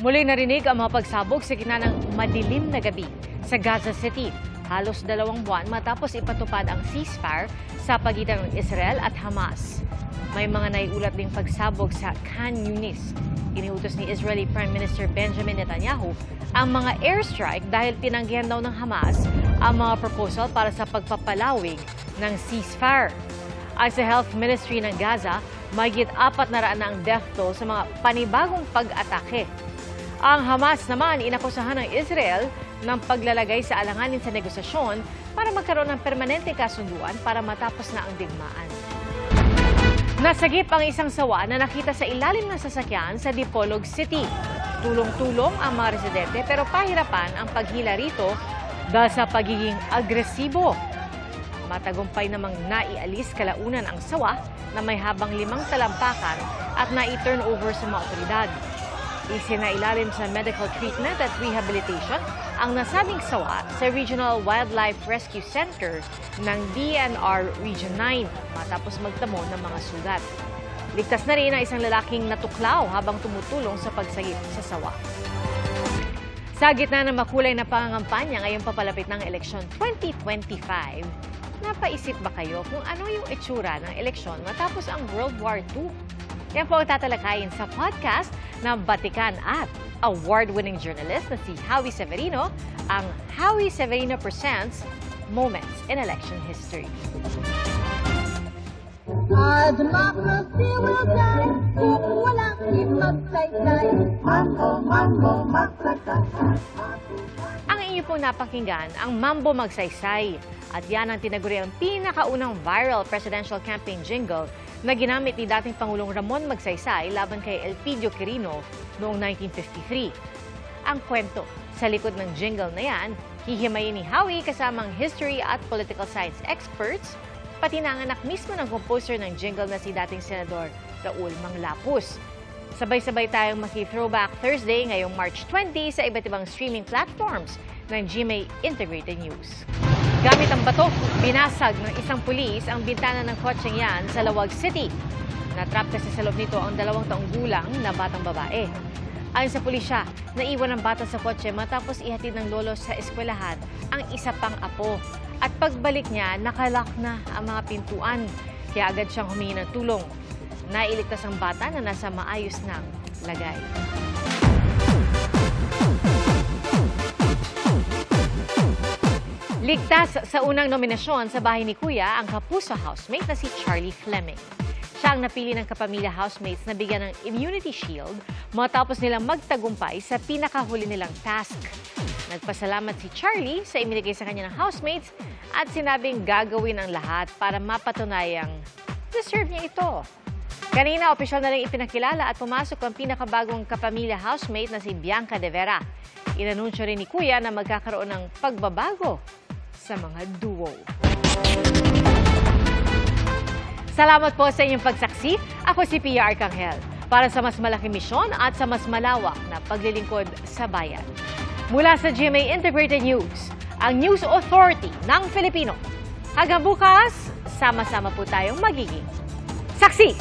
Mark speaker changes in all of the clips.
Speaker 1: Muli narinig ang mga pagsabog sa gitna ng madilim na gabi sa Gaza City. Halos 2 buwan matapos ipatupad ang ceasefire sa pagitan ng Israel at Hamas. May mga naiulat ding pagsabog sa Khan Yunis. Iniutos ni Israeli Prime Minister Benjamin Netanyahu ang mga airstrike dahil tinanggihan daw ng Hamas ang mga proposal para sa pagpapalawig ng ceasefire. Ay sa Health Ministry ng Gaza, mahigit 400 na ang death toll sa mga panibagong pag-atake. Ang Hamas naman inakusahan ng Israel ng paglalagay sa alanganin sa negosasyon para magkaroon ng permanenteng kasunduan para matapos na ang digmaan. Nasagip ang isang sawa na nakita sa ilalim ng sasakyan sa Dipolog City. Tulong-tulong ang mga residente pero pahirapan ang paghila rito dahil sa pagiging agresibo. Matagumpay namang naialis kalaunan ang sawa na may habang 5 talampakan at nai-turn over sa mga otoridad. Isinailalim sa medical treatment at rehabilitation ang nasabing sawa sa Regional Wildlife Rescue Center ng DNR Region 9 matapos magtamo ng mga sugat. Ligtas na rin ang isang lalaking natuklaw habang tumutulong sa pagsagip sa sawa. Sa gitna ng makulay na pangangampanya ngayong papalapit ng eleksyon 2025, napaisip ba kayo kung ano yung itsura ng eleksyon matapos ang World War II? Yan po ang tatalakayin sa podcast ng Batikan at award-winning journalist na si Howie Severino, ang Howie Severino Presents Moments in Election History.
Speaker 2: Our democracy will die kung walang magsaysay. Mambo, mambo, magsaysay.
Speaker 1: Ang inyo pong napakinggan, ang Mambo Magsaysay. At yan ang tinaguriang pinakaunang viral presidential campaign jingle na ginamit ni dating Pangulong Ramon Magsaysay laban kay Elpidio Quirino noong 1953. Ang kwento sa likod ng jingle na yan, hihimayin ni Howie kasamang history at political science experts, pati na ang anak mismo ng composer ng jingle na si dating Senador Raul Manglapus. Sabay-sabay tayong maki-Throwback Thursday ngayong March 20 sa iba't ibang streaming platforms ng GMA Integrated News. Gamit ang bato, binasag ng isang pulis ang bintana ng kotseng yan sa Lawag City. Natrap kasi sa loob nito ang 2 taong gulang na batang babae. Ayon sa pulisya, naiwan ang bata sa kotse matapos ihatid ng lolo sa eskwelahan ang isa pang apo. At pagbalik niya, nakalock na ang mga pintuan. Kaya agad siyang humingi ng tulong. Nailigtas ang bata na nasa maayos ng lagay. Ligtas sa unang nominasyon sa bahay ni Kuya ang kapuso housemate na si Charlie Fleming. Siya ang napili ng kapamilya housemates na bigyan ng immunity shield matapos nilang magtagumpay sa pinakahuli nilang task. Nagpasalamat si Charlie sa ibinigay sa kanya ng housemates at sinabing gagawin ang lahat para mapatunayang deserve niya ito. Kanina, opisyal na lang ipinakilala at pumasok ang pinakabagong kapamilya housemate na si Bianca de Vera. Inanunsyo rin ni Kuya na magkakaroon ng pagbabago sa mga duo. Salamat po sa inyong pagsaksi. Ako si Pia Arcangel para sa mas malaking misyon at sa mas malawak na paglilingkod sa bayan. Mula sa GMA Integrated News, ang News Authority ng Filipino. Hanggang bukas, sama-sama po tayong magiging saksi!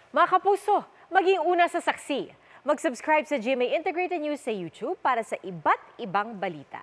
Speaker 1: Mga kapuso, maging una sa saksi. Mag-subscribe sa GMA Integrated News sa YouTube para sa iba't ibang balita.